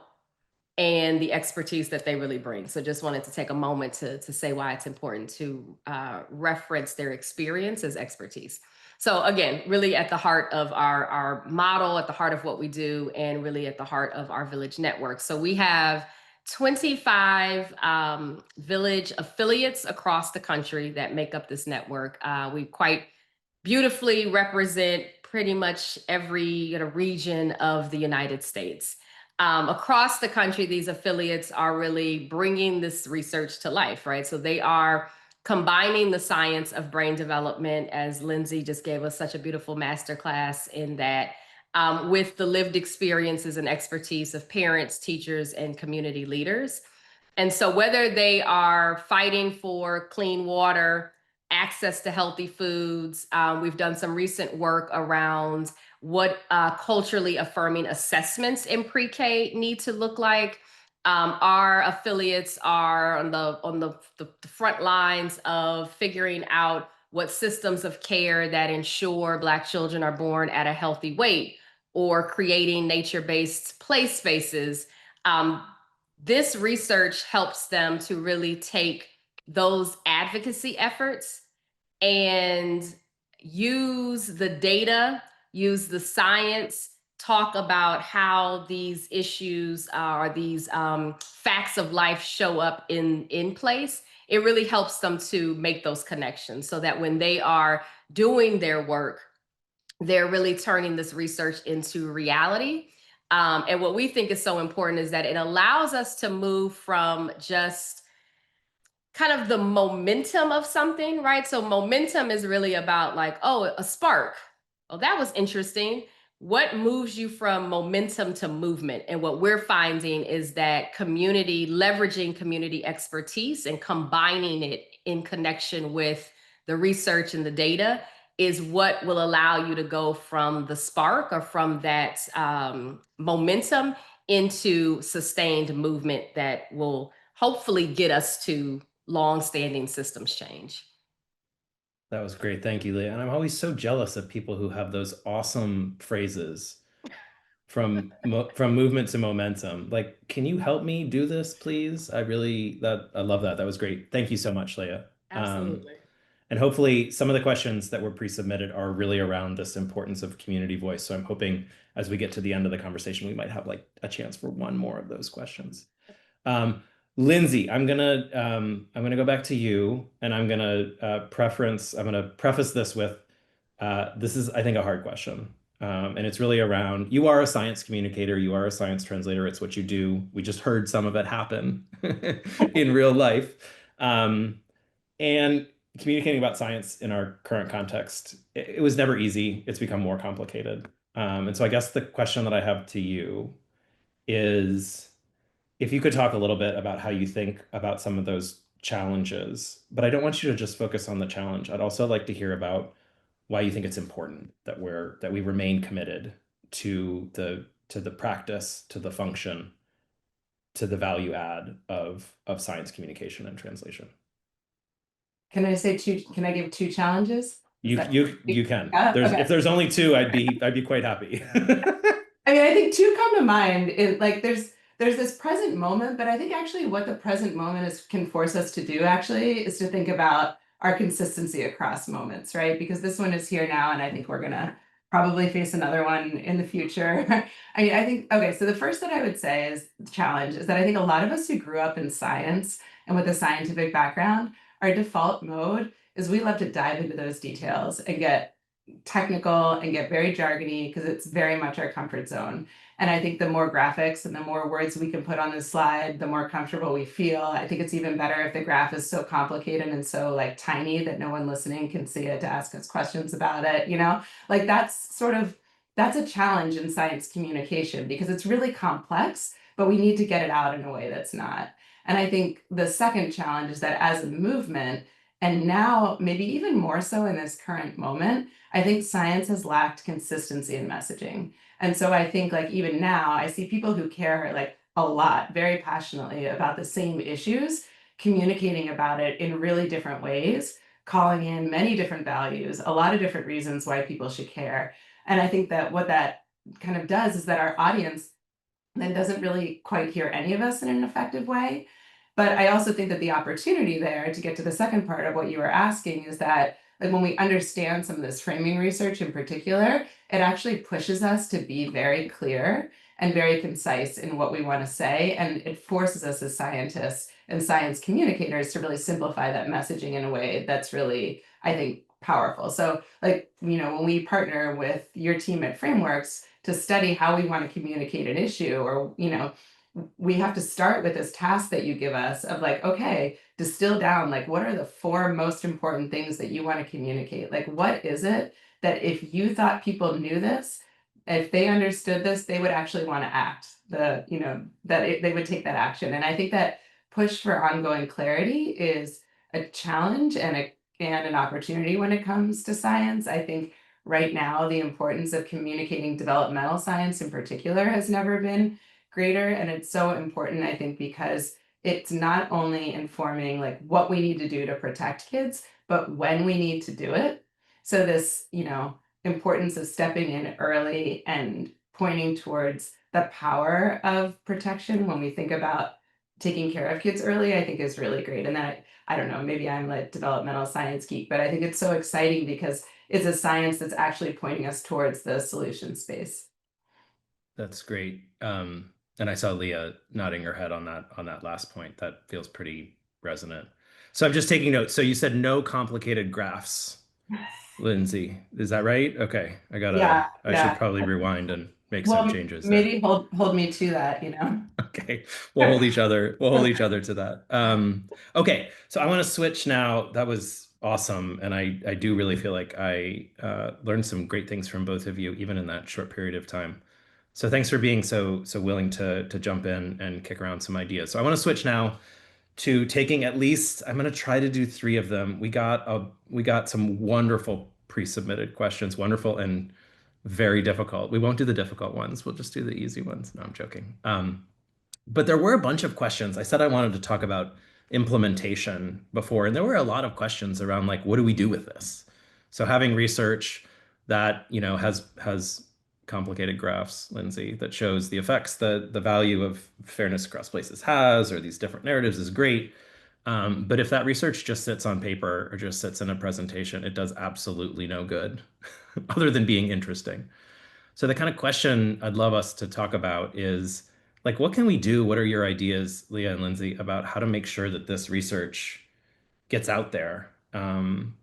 and the expertise that they really bring. So just wanted to take a moment to say why it's important to reference their experience as expertise. So again, really at the heart of our model, at the heart of what we do, and really at the heart of our village network. So we have 25 village affiliates across the country that make up this network. We quite beautifully represent pretty much every region of the United States. Across the country, these affiliates are really bringing this research to life, right? So they are combining the science of brain development, as Lindsey just gave us such a beautiful masterclass in that, with the lived experiences and expertise of parents, teachers, and community leaders. And so whether they are fighting for clean water, access to healthy foods, we've done some recent work around what culturally affirming assessments in pre-K need to look like. Our affiliates are on the front lines of figuring out what systems of care that ensure Black children are born at a healthy weight, or creating nature-based play spaces. This research helps them to really take those advocacy efforts and use the data, use the science, talk about how these issues or these facts of life show up in place. It really helps them to make those connections so that when they are doing their work, they're really turning this research into reality. And what we think is so important is that it allows us to move from just kind of the momentum of something, right? So momentum is really about like, oh, a spark. Oh, that was interesting. What moves you from momentum to movement? And what we're finding is that leveraging community expertise and combining it in connection with the research and the data is what will allow you to go from the spark or from that momentum into sustained movement that will hopefully get us to long-standing systems change. That was great. Thank you, Leah. And I'm always so jealous of people who have those awesome phrases from movement to momentum. Like, can you help me do this, please? I love that. That was great. Thank you so much, Leah. Absolutely. And hopefully some of the questions that were pre-submitted are really around this importance of community voice. So I'm hoping as we get to the end of the conversation, we might have like a chance for one more of those questions. Lindsey, I'm gonna go back to you, and I'm gonna preface this with this is, I think, a hard question. And it's really around, you are a science communicator, you are a science translator, it's what you do. We just heard some of it happen in real life. And communicating about science in our current context, it was never easy. It's become more complicated. And so I guess the question that I have to you is if you could talk a little bit about how you think about some of those challenges, but I don't want you to just focus on the challenge. I'd also like to hear about why you think it's important that we remain committed to the practice, to the function, to the value add of science communication and translation. Can I say two? Can I give two challenges? You can. Okay. If there's only two, I'd be quite happy. I mean, I think two come to mind. Like there's this present moment, but I think actually what the present moment is can force us to do actually is to think about our consistency across moments, right? Because this one is here now, and I think we're gonna probably face another one in the future. I mean, I think okay. So the first that I would say is challenge is that I think a lot of us who grew up in science and with a scientific background, our default mode is we love to dive into those details and get technical and get very jargony because it's very much our comfort zone. And I think the more graphics and the more words we can put on this slide, the more comfortable we feel. I think it's even better if the graph is so complicated and so like tiny that no one listening can see it to ask us questions about it, you know? Like that's a challenge in science communication because it's really complex, but we need to get it out in a way that's not. And I think the second challenge is that as a movement, and now maybe even more so in this current moment, I think science has lacked consistency in messaging. And so I think like even now, I see people who care like a lot, very passionately about the same issues, communicating about it in really different ways, calling in many different values, a lot of different reasons why people should care. And I think that what that kind of does is that our audience then doesn't really quite hear any of us in an effective way. But I also think that the opportunity there to get to the second part of what you were asking is that like when we understand some of this framing research in particular, it actually pushes us to be very clear and very concise in what we want to say. And it forces us as scientists and science communicators to really simplify that messaging in a way that's really, I think, powerful. So like, you know, when we partner with your team at Frameworks to study how we want to communicate an issue or, you know, we have to start with this task that you give us of like, okay, distill down, like, what are the four most important things that you want to communicate? Like, what is it that if you thought people knew this, if they understood this, they would actually want to act you know, they would take that action. And I think that push for ongoing clarity is a challenge and an opportunity when it comes to science. I think right now, the importance of communicating developmental science in particular has never been greater. And it's so important, I think, because it's not only informing like what we need to do to protect kids, but when we need to do it. So this, you know, importance of stepping in early and pointing towards the power of protection when we think about taking care of kids early, I think is really great. And that I don't know, maybe I'm a developmental science geek, but I think it's so exciting because it's a science that's actually pointing us towards the solution space. That's great. And I saw Leah nodding her head on that last point. That feels pretty resonant. So I'm just taking notes. So you said no complicated graphs, Lindsey. Is that right? Okay. Yeah, I should yeah. probably rewind and make some Well, changes there. maybe hold me to that, you know. Okay. We'll hold each other to that. Okay. So I want to switch now. That was awesome. And I do really feel like I learned some great things from both of you, even in that short period of time. So thanks for being so willing to jump in and kick around some ideas. So I want to switch now to taking at least, I'm going to try to do three of them. We got some wonderful pre-submitted questions, wonderful and very difficult. We won't do the difficult ones. We'll just do the easy ones. No, I'm joking. But there were a bunch of questions. I said I wanted to talk about implementation before, and there were a lot of questions around like, what do we do with this? So having research that, has complicated graphs, Lindsey, that shows the effects that the value of fairness across places has, or these different narratives is great. But if that research just sits on paper or just sits in a presentation, it does absolutely no good, other than being interesting. So the kind of question I'd love us to talk about is like, what can we do? What are your ideas, Leah and Lindsey, about how to make sure that this research gets out there, and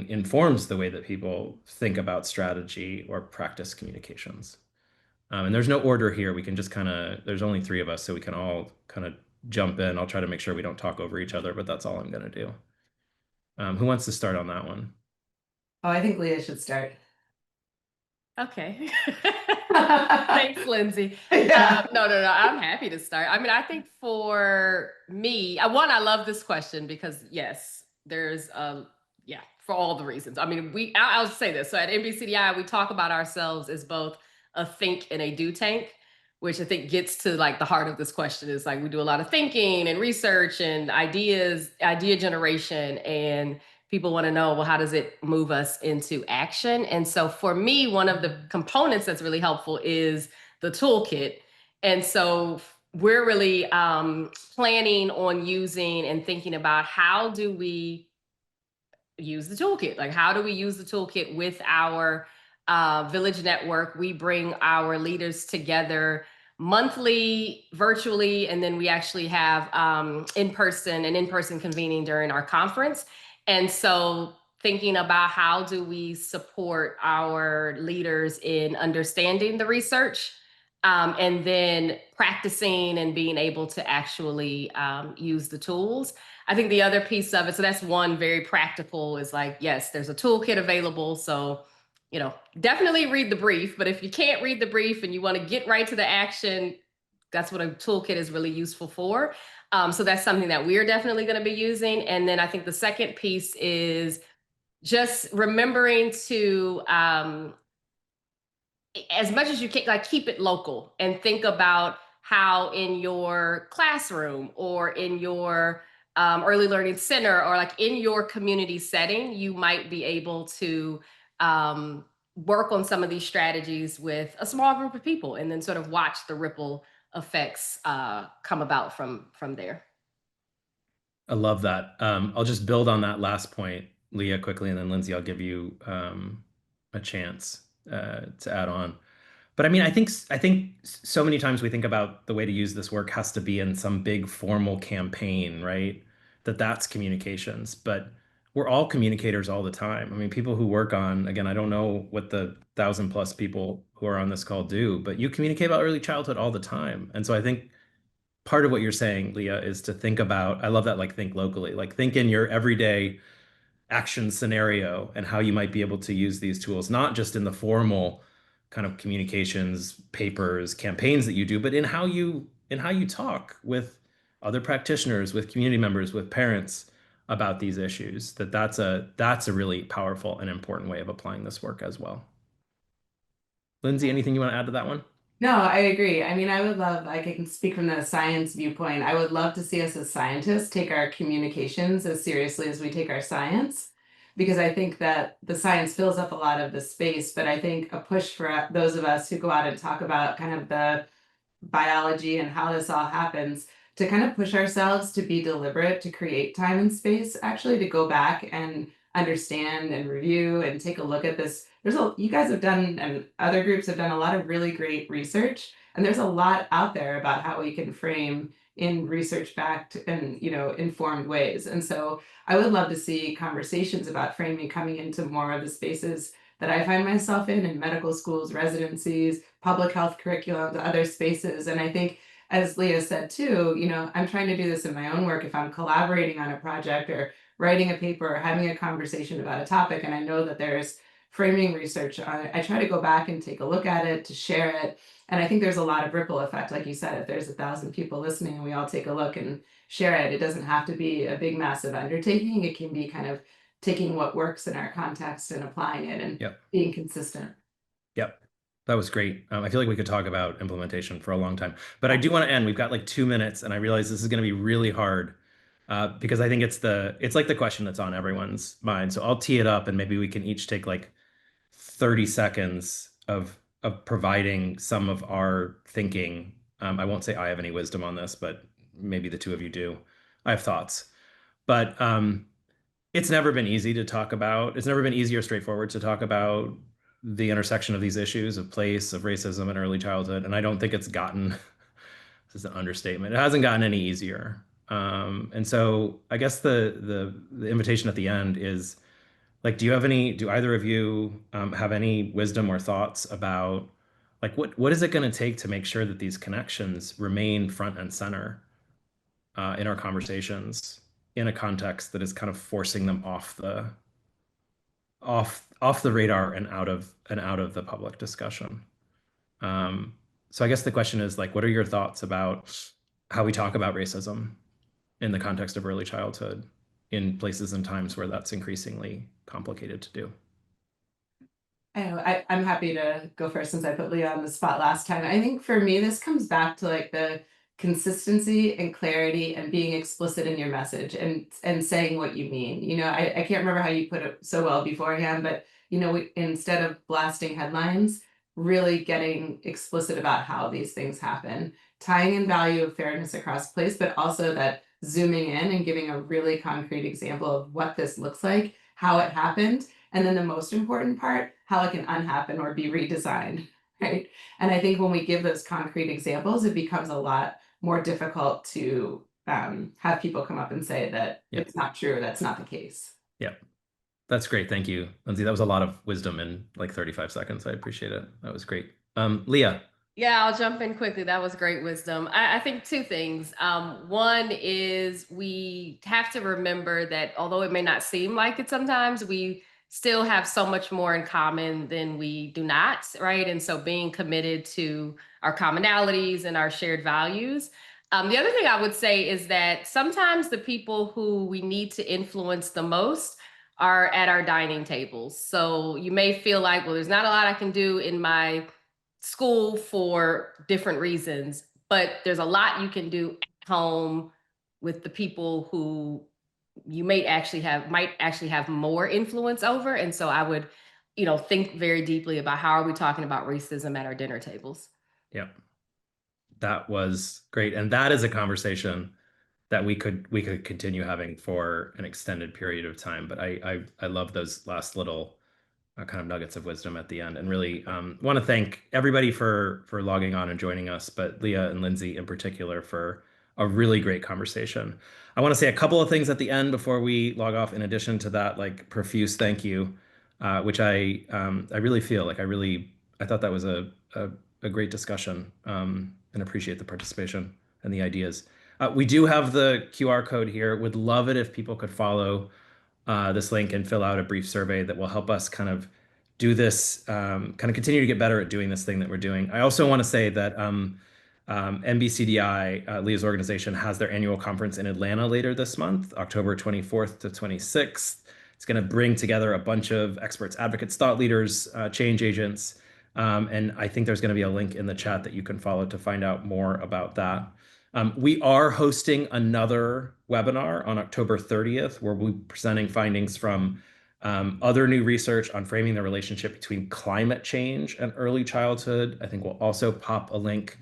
informs the way that people think about strategy or practice communications? And there's no order here. We can just there's only three of us, so we can all kind of jump in. I'll try to make sure we don't talk over each other, but that's all I'm going to do. Who wants to start on that one? Oh, I think Leah should start. Okay. Thanks, Lindsey. Yeah. No, I'm happy to start. I mean, I think for me, one, I love this question because yes, there's yeah, for all the reasons. I mean, I'll say this. So at NBCDI, we talk about ourselves as both a think and a do tank, which I think gets to like the heart of this question. Is like we do a lot of thinking and research and idea generation, and people want to know, well, how does it move us into action? And so for me, one of the components that's really helpful is the toolkit. And so we're really planning on using and thinking about how do we use the toolkit? Like, how do we use the toolkit with our village network? We bring our leaders together monthly, virtually, and then we actually have in-person convening during our conference. And so thinking about how do we support our leaders in understanding the research, and then practicing and being able to actually use the tools. I think the other piece of it, so that's one very practical, is like, yes, there's a toolkit available. So, definitely read the brief. But if you can't read the brief and you want to get right to the action, that's what a toolkit is really useful for. So that's something that we're definitely going to be using. And then I think the second piece is just remembering to, as much as you can, like, keep it local and think about how in your classroom or in your early learning center or like in your community setting, you might be able to work on some of these strategies with a small group of people and then sort of watch the ripple effects come about from there. I love that. I'll just build on that last point, Leah, quickly, and then Lindsey, I'll give you a chance to add on. But I mean, I think so many times we think about the way to use this work has to be in some big formal campaign, right? That's communications, but we're all communicators all the time. I mean, people who work on, again, I don't know what the 1,000+ people who are on this call do, but you communicate about early childhood all the time. And so I think part of what you're saying, Leah, is to think about, I love that, like think locally, like think in your everyday action scenario and how you might be able to use these tools, not just in the formal kind of communications, papers, campaigns that you do, but in how you talk with other practitioners, with community members, with parents about these issues. That's a really powerful and important way of applying this work as well. Lindsey, anything you want to add to that one? No, I agree. I mean, I would love, like, I can speak from the science viewpoint. I would love to see us as scientists take our communications as seriously as we take our science, because I think that the science fills up a lot of the space. But I think a push for those of us who go out and talk about kind of the biology and how this all happens, to kind of push ourselves to be deliberate, to create time and space, actually to go back and understand and review and take a look at this. You guys have done, and other groups have done, a lot of really great research, and there's a lot out there about how we can frame in research backed and informed ways. And so I would love to see conversations about framing coming into more of the spaces that I find myself in medical schools, residencies, public health curriculum, other spaces. And I think, as Leah said too, I'm trying to do this in my own work. If I'm collaborating on a project or writing a paper or having a conversation about a topic, and I know that there's framing research on it, I try to go back and take a look at it, to share it. And I think there's a lot of ripple effect. Like you said, if there's 1,000 people listening and we all take a look and share it, it doesn't have to be a big, massive undertaking. It can be kind of taking what works in our context and applying it and Yep. being consistent. Yep. That was great. I feel like we could talk about implementation for a long time, but I do want to end. We've got like 2 minutes, and I realize this is going to be really hard because I think it's like the question that's on everyone's mind. So I'll tee it up, and maybe we can each take like 30 seconds of providing some of our thinking. I won't say I have any wisdom on this, but maybe the two of you do. I have thoughts, but it's never been easy to talk about. It's never been easy or straightforward to talk about the intersection of these issues of place, of racism in early childhood. And I don't think it's gotten, this is an understatement, it hasn't gotten any easier. And so I guess the invitation at the end is like, do either of you have any wisdom or thoughts about like what is it going to take to make sure that these connections remain front and center in our conversations in a context that is kind of forcing them off the radar and out of the public discussion. So I guess the question is like, what are your thoughts about how we talk about racism in the context of early childhood in places and times where that's increasingly complicated to do? I'm happy to go first since I put Leah on the spot last time. I think for me, this comes back to like the consistency and clarity and being explicit in your message and saying what you mean. I can't remember how you put it so well beforehand, but instead of blasting headlines, really getting explicit about how these things happen, tying in value of fairness across place, but also that zooming in and giving a really concrete example of what this looks like, how it happened, and then the most important part, how it can unhappen or be redesigned, right? And I think when we give those concrete examples, it becomes a lot more difficult to have people come up and say that Yep. it's not true, that's not the case. Yep. That's great. Thank you, Lindsey. That was a lot of wisdom in like 35 seconds. I appreciate it. That was great. Leah. Yeah, I'll jump in quickly. That was great wisdom. I think two things. One is we have to remember that although it may not seem like it sometimes, we still have so much more in common than we do not, right? And so being committed to our commonalities and our shared values. The other thing I would say is that sometimes the people who we need to influence the most are at our dining tables. So you may feel like, well, there's not a lot I can do in my school for different reasons, but there's a lot you can do at home with the people who you might actually have more influence over. And so I would, think very deeply about how are we talking about racism at our dinner tables. Yep. That was great. And that is a conversation that we could continue having for an extended period of time. But I love those last little kind of nuggets of wisdom at the end, and really want to thank everybody for logging on and joining us, but Leah and Lindsey in particular for a really great conversation. I want to say a couple of things at the end before we log off. In addition to that, like profuse thank you, which I really feel like I thought that was a great discussion, and appreciate the participation and the ideas. We do have the QR code here. Would love it if people could follow this link and fill out a brief survey that will help us kind of do this, kind of continue to get better at doing this thing that we're doing. I also want to say that NBCDI, Leah's organization, has their annual conference in Atlanta later this month, October 24th to 26th. It's going to bring together a bunch of experts, advocates, thought leaders, change agents. And I think there's going to be a link in the chat that you can follow to find out more about that. We are hosting another webinar on October 30th, where we'll be presenting findings from other new research on framing the relationship between climate change and early childhood. I think we'll also pop a link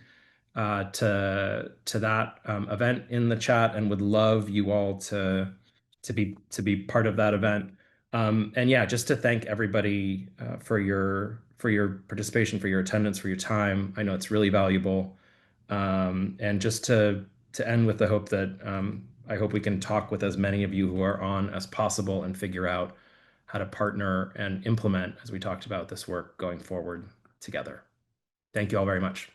to that event in the chat, and would love you all to be part of that event. And yeah, just to thank everybody for your participation, for your attendance, for your time. I know it's really valuable. And just to end with the hope that I hope we can talk with as many of you who are on as possible and figure out how to partner and implement, as we talked about, this work going forward together. Thank you all very much.